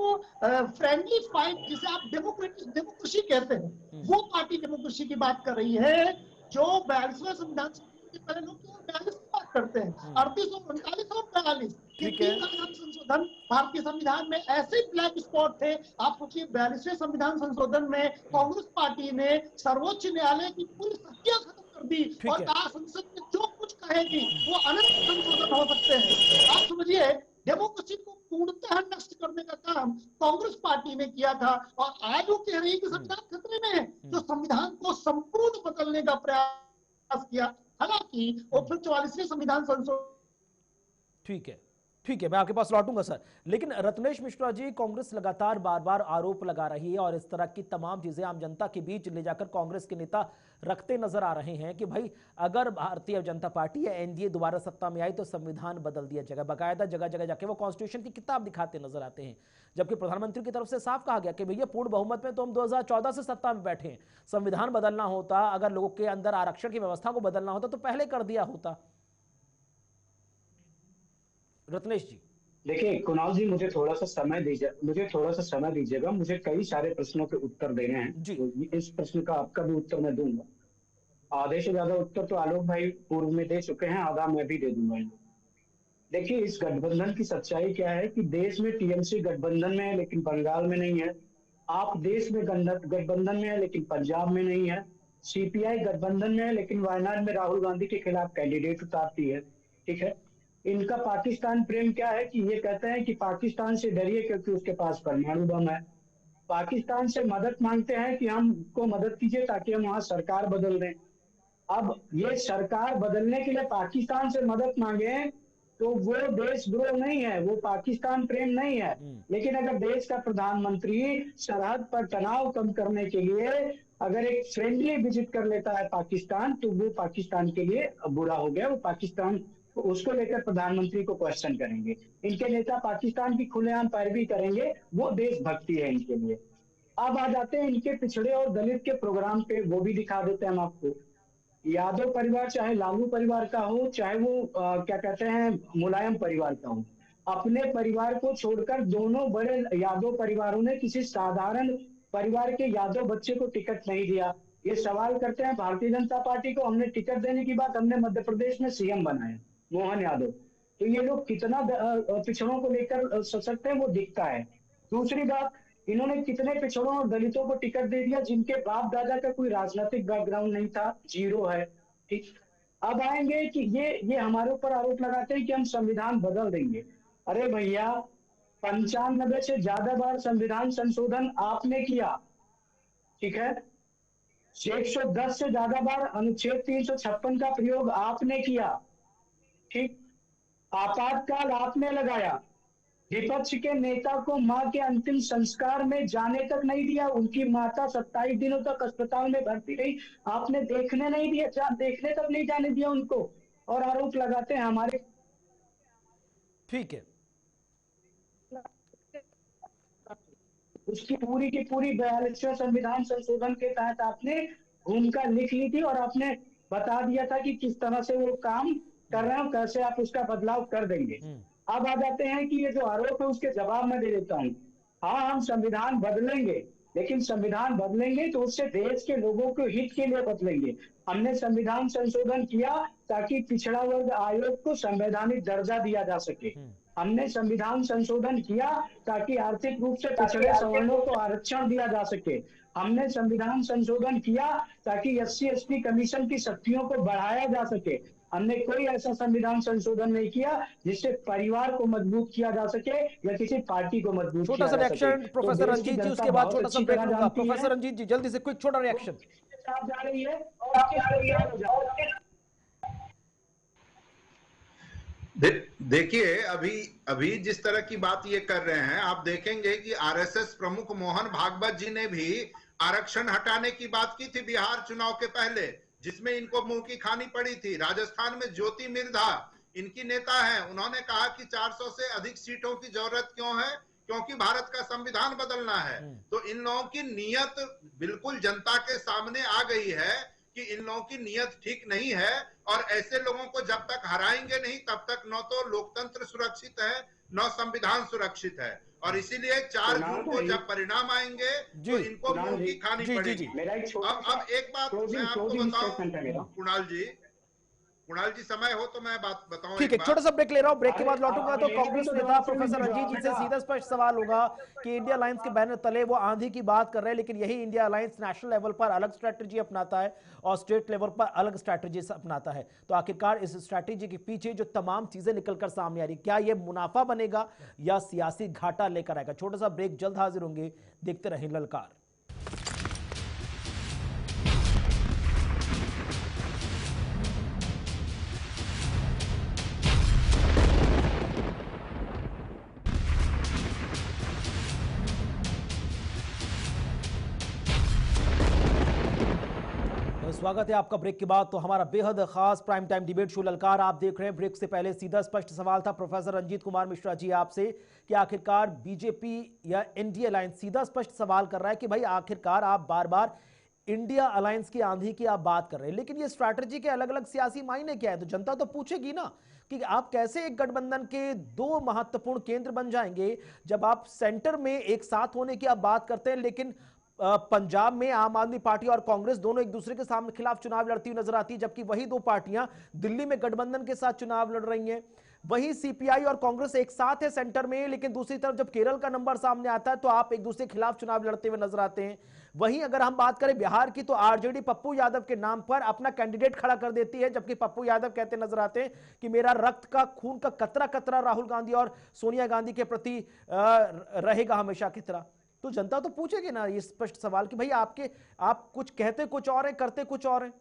फ्रेंडली फाइट, जिसे आप डेमोक्रेसी कहते हैं, वो पार्टी डेमोक्रेसी की बात कर रही है। जो 42वें संविधान के पहले लोग 42 की बात करते हैं, 38 और 39 और 42 ये 3 संशोधन भारतीय संविधान में ऐसे ब्लैक स्पॉट थे। आप सोचिए 42वें संविधान संशोधन में कांग्रेस पार्टी ने सर्वोच्च न्यायालय की पूरी शक्तियां खत्म कर दी और कहा संसद में जो कुछ कहेगी वो अनंत संशोधन हो सकते हैं। आप समझिए डेमोक्रेसी को पूर्णतः नष्ट करने का काम कांग्रेस पार्टी ने किया था और आज वो कह रही है कि संविधान खतरे में है। जो संविधान को संपूर्ण बदलने का प्रयास किया, हालांकि वो फिर 44वें संविधान संशोधन। ठीक है, मैं आपके पास लौटूंगा सर। लेकिन रत्नेश मिश्रा जी, कांग्रेस लगातार बार बार आरोप लगा रही है और इस तरह की तमाम चीजें आम जनता के बीच ले जाकर कांग्रेस के नेता रखते नजर आ रहे हैं कि भाई अगर भारतीय जनता पार्टी या एनडीए दोबारा सत्ता में आई तो संविधान बदल दिया जाएगा। बाकायदा जगह जगह जाके वो कॉन्स्टिट्यूशन की किताब दिखाते नजर आते हैं, जबकि प्रधानमंत्री की तरफ से साफ कहा गया कि भैया पूर्ण बहुमत में तो हम 2014 से सत्ता में बैठे हैं। संविधान बदलना होता, अगर लोगों के अंदर आरक्षण की व्यवस्था को बदलना होता तो पहले कर दिया होता। रत्नेश जी देखिए कुणाल जी, मुझे थोड़ा सा समय दीजिएगा। मुझे कई सारे प्रश्नों के उत्तर देने हैं। तो इस प्रश्न का आपका भी उत्तर मैं दूंगा। आधे से ज्यादा उत्तर तो आलोक भाई पूर्व में दे चुके हैं, आधा मैं भी दे दूंगा। देखिए इस गठबंधन की सच्चाई क्या है कि देश में टीएमसी गठबंधन में है लेकिन बंगाल में नहीं है। आप देश में गठबंधन में है लेकिन पंजाब में नहीं है। सीपीआई गठबंधन में है लेकिन वायनाड में राहुल गांधी के खिलाफ कैंडिडेट उतारती है। ठीक है, इनका पाकिस्तान प्रेम क्या है कि ये कहते हैं कि पाकिस्तान से डरिए क्योंकि उसके पास परमाणु बम है। पाकिस्तान से मदद मांगते हैं कि हमको मदद कीजिए ताकि हम वहां सरकार बदल दें। अब ये सरकार बदलने के लिए पाकिस्तान से मदद मांगे तो वो देशद्रोह नहीं है, वो पाकिस्तान प्रेम नहीं है। लेकिन अगर देश का प्रधानमंत्री सरहद पर तनाव कम करने के लिए अगर एक फ्रेंडली विजिट कर लेता है पाकिस्तान, तो वो पाकिस्तान के लिए बुरा हो गया। वो पाकिस्तान उसको लेकर प्रधानमंत्री को क्वेश्चन करेंगे। इनके नेता पाकिस्तान की खुलेआम पैरवी करेंगे, वो देशभक्ति है इनके लिए। अब आ जाते हैं इनके पिछड़े और दलित के प्रोग्राम पे, वो भी दिखा देते हैं हम आपको। यादव परिवार चाहे लालू परिवार का हो, चाहे वो क्या कहते हैं मुलायम परिवार का हो, अपने परिवार को छोड़कर दोनों बड़े यादव परिवारों ने किसी साधारण परिवार के यादव बच्चे को टिकट नहीं दिया। ये सवाल करते हैं भारतीय जनता पार्टी को, हमने टिकट देने की बात, हमने मध्य प्रदेश में सीएम बनाया मोहन यादव। तो ये लोग कितना पिछड़ों को लेकर सशक्त है वो दिखता है। दूसरी बात, इन्होंने कितने पिछड़ों और दलितों को टिकट दे दिया जिनके बाप दादा का कोई राजनीतिक बैकग्राउंड नहीं था, जीरो है। ठीक, अब आएंगे कि ये हमारे ऊपर आरोप लगाते हैं कि हम संविधान बदल देंगे। अरे भैया, 95 से ज्यादा बार संविधान संशोधन आपने किया, ठीक है। 110 से ज्यादा बार अनुच्छेद 356 का प्रयोग आपने किया, ठीक। आपातकाल आपने लगाया। विपक्ष के नेता को मां के अंतिम संस्कार में जाने तक नहीं दिया। उनकी माता 27 दिनों तक अस्पताल में भर्ती रही, आपने देखने नहीं दिया, देखने तक नहीं जाने दिया उनको, और आरोप लगाते हैं हमारे। ठीक है, उसकी पूरी की पूरी 42वें संविधान संशोधन के तहत आपने भूमिका लिख ली थी और आपने बता दिया था कि किस तरह से वो काम कर रहे हैं, कैसे आप उसका बदलाव कर देंगे। अब आ जाते हैं कि ये जो आरोप है उसके जवाब में दे देता हूँ। हाँ, हम संविधान बदलेंगे, लेकिन संविधान बदलेंगे तो उससे देश के लोगों के हित के लिए बदलेंगे। हमने संविधान संशोधन किया ताकि पिछड़ा वर्ग आयोग को संवैधानिक दर्जा दिया जा सके। हमने संविधान संशोधन किया ताकि आर्थिक रूप से पिछड़े सवर्णों को आरक्षण दिया जा सके। हमने संविधान संशोधन किया ताकि SC/ST कमीशन की शक्तियों को बढ़ाया जा सके। हमने कोई ऐसा संविधान संशोधन नहीं किया जिससे परिवार को मजबूत किया जा सके या किसी पार्टी को मजबूत किया जा सके। छोटा सा रिएक्शन प्रोफेसर रंजीत जी, उसके बाद छोटा सा ब्रेक लूंगा। प्रोफेसर रंजीत जी, जल्दी से क्विक छोटा रिएक्शन। जा रही है और आपके देखिए, अभी जिस तरह की बात ये कर रहे हैं, आप देखेंगे कि आरएसएस प्रमुख मोहन भागवत जी ने भी आरक्षण हटाने की बात की थी बिहार चुनाव के पहले, जिसमें इनको मुंह की खानी पड़ी थी। राजस्थान में ज्योति मिर्धा इनकी नेता हैं, उन्होंने कहा कि 400 से अधिक सीटों की जरूरत क्यों है, क्योंकि भारत का संविधान बदलना है। तो इन लोगों की नीयत बिल्कुल जनता के सामने आ गई है कि इन लोगों की नीयत ठीक नहीं है, और ऐसे लोगों को जब तक हराएंगे नहीं तब तक न तो लोकतंत्र सुरक्षित है न संविधान सुरक्षित है। और इसीलिए 4 जून को जब परिणाम आएंगे तो इनको मुंह की खानी पड़ेगी। अब एक बात मैं आपको बताऊं कुणाल जी, समय हो तो मैं बात बताऊं। ठीक है, छोटा सा ब्रेक ले रहा हूं, ब्रेक के बाद लौटूंगा। तो कांग्रेस नेता प्रोफेसर रंजीत जी से सीधा स्पष्ट सवाल होगा कि इंडिया अलायंस के बैनर तले वो आंधी की बात कर रहे हैं, लेकिन यही इंडिया अलायंस नेशनल लेवल पर अलग स्ट्रैटेजी अपनाता है और स्टेट लेवल पर अलग स्ट्रैटेजी अपनाता है। तो आखिरकार इस स्ट्रैटेजी के पीछे जो तमाम चीजें निकलकर सामने आ रही, क्या ये मुनाफा बनेगा या सियासी घाटा लेकर आएगा? छोटा सा ब्रेक, जल्द हाजिर होंगे, देखते रहें ललकार। स्वागत है आपका ब्रेक के बाद। तो हमारा बेहद खास प्राइम टाइम डिबेट शो ललकार आप देख रहे हैं। ब्रेक से पहले सीधा स्पष्ट सवाल था प्रोफेसर रंजीत कुमार मिश्रा जी आपसे कि आखिरकार बीजेपी या इंडिया अलायंस, सीधा स्पष्ट सवाल कर रहा है कि भाई आखिरकार आप बार बार इंडिया अलायंस की आंधी की आप बात कर रहे हैं, लेकिन ये स्ट्रैटेजी के अलग अलग सियासी मायने क्या है? तो जनता तो पूछेगी ना कि आप कैसे एक गठबंधन के 2 महत्वपूर्ण केंद्र बन जाएंगे जब आप सेंटर में एक साथ होने की आप बात करते हैं, लेकिन पंजाब में आम आदमी पार्टी और कांग्रेस दोनों एक दूसरे के सामने खिलाफ चुनाव लड़ती हुई नजर आती है, जबकि वही 2 पार्टियां दिल्ली में गठबंधन के साथ चुनाव लड़ रही हैं। वहीं सीपीआई और कांग्रेस एक साथ है सेंटर में, लेकिन दूसरी तरफ जब केरल का नंबर सामने आता है तो आप एक दूसरे के खिलाफ चुनाव लड़ते हुए नजर आते हैं। वहीं अगर हम बात करें बिहार की, तो आरजेडी पप्पू यादव के नाम पर अपना कैंडिडेट खड़ा कर देती है, जबकि पप्पू यादव कहते नजर आते हैं कि मेरा रक्त का खून का कतरा कतरा राहुल गांधी और सोनिया गांधी के प्रति रहेगा हमेशा की तरह। तो जनता तो पूछेगी ना ये स्पष्ट सवाल कि भाई आप कुछ कहते कुछ और है, करते कुछ और है।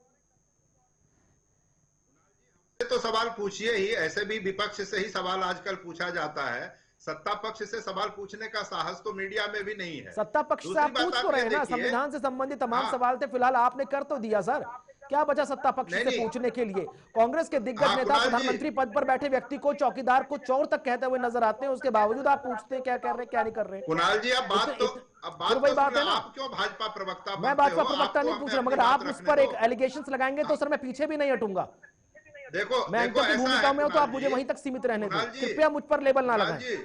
तो सवाल पूछिए ही, ऐसे भी विपक्ष से ही सवाल आजकल पूछा जाता है, सत्ता पक्ष से सवाल पूछने का साहस तो मीडिया में भी नहीं है। सत्ता पक्ष से आप पूछ तो रहे ना, संविधान से संबंधित तमाम सवाल थे, फिलहाल आपने कर तो दिया सर, क्या बचा सत्ता पक्ष से पूछने के लिए। कांग्रेस के दिग्गज नेता प्रधानमंत्री पद पर बैठे व्यक्ति को चौकीदार को चोर तक कहते हुए नजर आते हैं, उसके बावजूद आप पूछते हैं क्या कर रहे क्या नहीं कर रहे। कुणाल जी अब बात तो वही बात है ना, आप क्यों भाजपा प्रवक्ता, मैं भाजपा प्रवक्ता नहीं पूछ रहा, मगर आप उस पर एक एलिगेशन लगाएंगे तो सर मैं पीछे भी नहीं हटूंगा। देखो मैं एंकर की भूमिका में हूं तो आप मुझे वहीं तक सीमित रहने दें, कृपया मुझ पर लेबल ना लगाएं।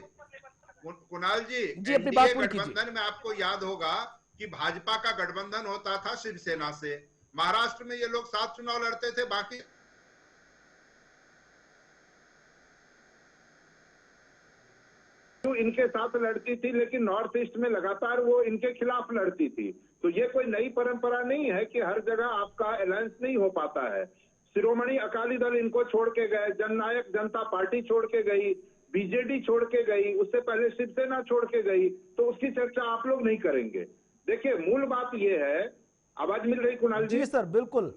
कुणाल जी अपनी बात पूरी कीजिए। गठबंधन में आपको याद होगा कि भाजपा का गठबंधन होता था शिवसेना से, महाराष्ट्र में ये लोग साथ चुनाव लड़ते थे, बाकी इनके साथ लड़ती थी, लेकिन नॉर्थ ईस्ट में लगातार वो इनके खिलाफ लड़ती थी। तो ये कोई नई परंपरा नहीं है कि हर जगह आपका अलायंस नहीं हो पाता है। शिरोमणि अकाली दल इनको छोड़ के गए, जननायक जनता पार्टी छोड़ के गई, बीजेडी छोड़ के गई, उससे पहले शिवसेना छोड़ के गई, तो उसकी चर्चा आप लोग नहीं करेंगे। देखिए मूल बात यह है, आवाज मिल रही कुणाल जी? जी सर बिल्कुल।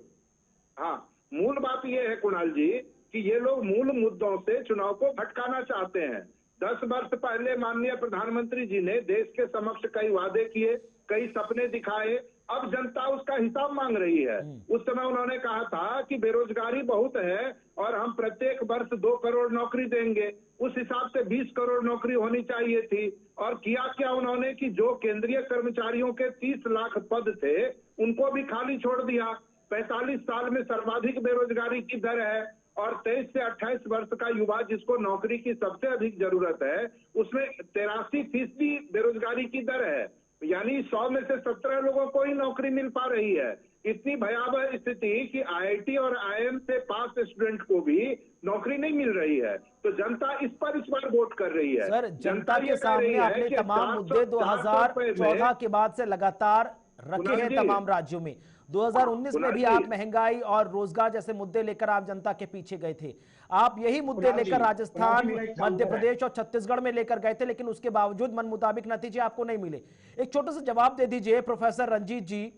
हाँ, मूल बात यह है कुणाल जी कि ये लोग मूल मुद्दों से चुनाव को भटकाना चाहते हैं। 10 वर्ष पहले माननीय प्रधानमंत्री जी ने देश के समक्ष कई वादे किए, कई सपने दिखाए, अब जनता उसका हिसाब मांग रही है। उस समय उन्होंने कहा था कि बेरोजगारी बहुत है और हम प्रत्येक वर्ष 2 करोड़ नौकरी देंगे, उस हिसाब से 20 करोड़ नौकरी होनी चाहिए थी। और किया क्या उन्होंने कि जो केंद्रीय कर्मचारियों के 30 लाख पद थे उनको भी खाली छोड़ दिया। 45 साल में सर्वाधिक बेरोजगारी की दर है और 23 से 28 वर्ष का युवा जिसको नौकरी की सबसे अधिक जरूरत है उसमें 83% बेरोजगारी की दर है, यानी 100 में से 17 लोगों को ही नौकरी मिल पा रही है। इतनी भयावह स्थिति कि आईआईटी और आईआईएम से पास स्टूडेंट को भी नौकरी नहीं मिल रही है। तो जनता इस बार वोट कर रही है। सर जनता के सामने आपने तमाम मुद्दे 2014 के बाद से लगातार रखे हैं तमाम राज्यों में। 2019 में भी आप महंगाई और रोजगार जैसे मुद्दे लेकर आप जनता के पीछे गए थे। आप यही मुद्दे लेकर राजस्थान, मध्य प्रदेश और छत्तीसगढ़ में लेकर गए थे, लेकिन उसके बावजूद मन मुताबिक नतीजे आपको नहीं मिले। एक छोटा सा जवाब दे दीजिए प्रोफेसर रंजीत जी,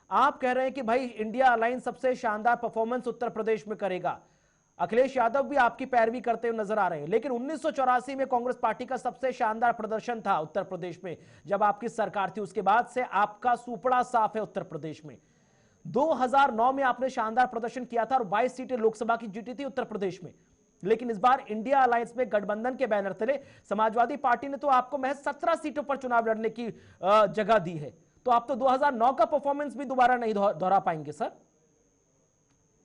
आप कह रहे हैं कि भाई इंडिया अलायंस सबसे शानदार परफॉर्मेंस उत्तर प्रदेश में करेगा, अखिलेश यादव भी आपकी पैरवी करते हुए नजर आ रहे हैं, लेकिन 1984 में कांग्रेस पार्टी का सबसे शानदार प्रदर्शन था उत्तर प्रदेश में जब आपकी सरकार थी, उसके बाद से आपका सुपड़ा साफ है उत्तर प्रदेश में। 2009 में आपने शानदार प्रदर्शन किया था और 22 सीटें लोकसभा की जीती थी उत्तर प्रदेश में, लेकिन इस बार इंडिया अलायंस में गठबंधन के बैनर तले समाजवादी पार्टी ने तो आपको महज 17 सीटों पर चुनाव लड़ने की जगह दी है। तो आप तो 2009 का परफॉर्मेंस भी दोबारा नहीं दोहरा पाएंगे सर।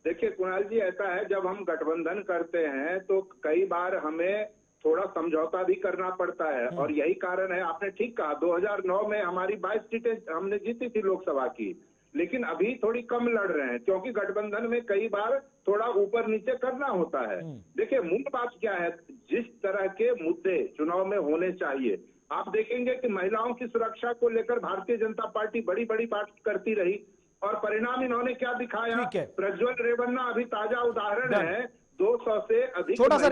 देखिए कुणाल जी, ऐसा है जब हम गठबंधन करते हैं तो कई बार हमें थोड़ा समझौता भी करना पड़ता है और यही कारण है, आपने ठीक कहा 2009 में हमारी 22 सीटें हमने जीती थी लोकसभा की, लेकिन अभी थोड़ी कम लड़ रहे हैं क्योंकि गठबंधन में कई बार थोड़ा ऊपर नीचे करना होता है। देखिए मूल बात क्या है, जिस तरह के मुद्दे चुनाव में होने चाहिए, आप देखेंगे कि महिलाओं की सुरक्षा को लेकर भारतीय जनता पार्टी बड़ी बड़ी बात करती रही और परिणाम इन्होंने क्या दिखाया। प्रज्वल रेवन्ना अभी ताजा उदाहरण है, 200 से अधिक छोटा सा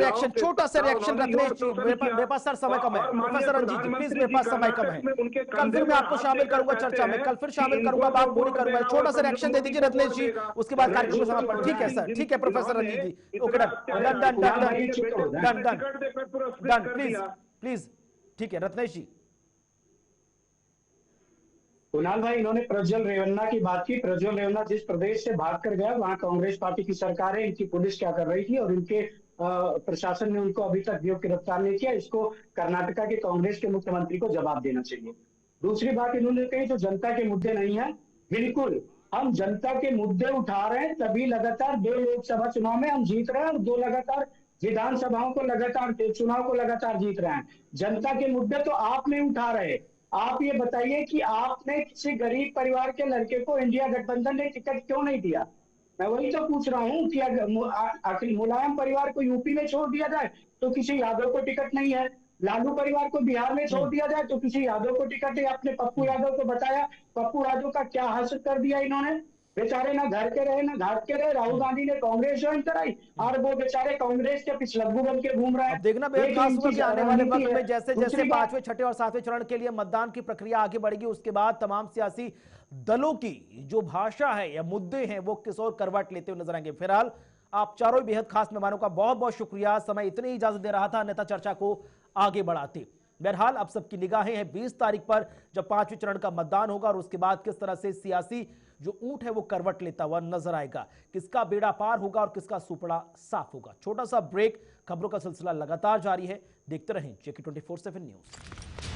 रिएक्शन रत्नेश जी, मेरे पास सर समय कम है। प्रोफेसर रंजीत जी प्लीज, मेरे पास समय कम है, कल फिर मैं आपको शामिल करूंगा चर्चा में, कल फिर शामिल करूंगा, बात पूरी करूंगा। छोटा सा रिएक्शन दे दीजिए रत्नेश जी, उसके बाद कार्यक्रम में समापन। ठीक है सर, ठीक है professor Ranjit ji, okay done, please ठीक है रत्नेश जी। कुणाल भाई, इन्होंने प्रज्वल रेवन्ना की बात की। प्रज्वल रेवन्ना जिस प्रदेश से भाग कर गया वहां कांग्रेस पार्टी की सरकार है, इनकी पुलिस क्या कर रही थी और इनके प्रशासन ने उनको अभी तक गिरफ्तार नहीं किया। इसको कर्नाटका के कांग्रेस के मुख्यमंत्री को जवाब देना चाहिए। दूसरी बात इन्होंने कही जो जनता के मुद्दे नहीं है, बिल्कुल हम जनता के मुद्दे उठा रहे हैं, तभी लगातार 2 लोकसभा चुनाव में हम जीत रहे हैं और 2 लगातार विधानसभाओं को लगातार चुनाव को लगातार जीत रहे हैं। जनता के मुद्दे तो आप नहीं उठा रहे। आप ये बताइए कि आपने किसी गरीब परिवार के लड़के को इंडिया गठबंधन ने टिकट क्यों नहीं दिया? मैं वही तो पूछ रहा हूँ कि आखिर मुलायम परिवार को यूपी में छोड़ दिया जाए तो किसी यादव को टिकट नहीं है, लालू परिवार को बिहार में छोड़ दिया जाए तो किसी यादव को टिकट है। आपने पप्पू यादव को बताया, पप्पू यादव का क्या हासिल कर दिया इन्होंने, बेचारे ना घर के रहे ना घाट के रहे। राहुल गांधी ने कांग्रेस ज्वाइन कराई और वो बेचारे कांग्रेस के पिछलग्गू बन के घूम रहे हैं। अब देखना बेहद खास होगा कि आने वाले वक्त में जैसे जैसे दूसरी बात- 5वें, 6ठे और 7वें चरण के लिए मतदान की प्रक्रिया आगे बढ़ेगी, उसके बाद तमाम सियासी दलों की जो भाषा है या मुद्दे हैं वो किस और करवट लेते हुए नजर आएंगे। फिलहाल आप चारों बेहद खास मेहमानों का बहुत बहुत शुक्रिया, समय इतनी इजाजत दे रहा था, अन्यथा चर्चा को आगे बढ़ाते। बहरहाल अब सबकी निगाहें हैं 20 तारीख पर जब 5वें चरण का मतदान होगा और उसके बाद किस तरह से सियासी जो ऊंट है वो करवट लेता हुआ नजर आएगा, किसका बेड़ा पार होगा और किसका सुपड़ा साफ होगा। छोटा सा ब्रेक, खबरों का सिलसिला लगातार जारी है, देखते रहें JK24/7 न्यूज।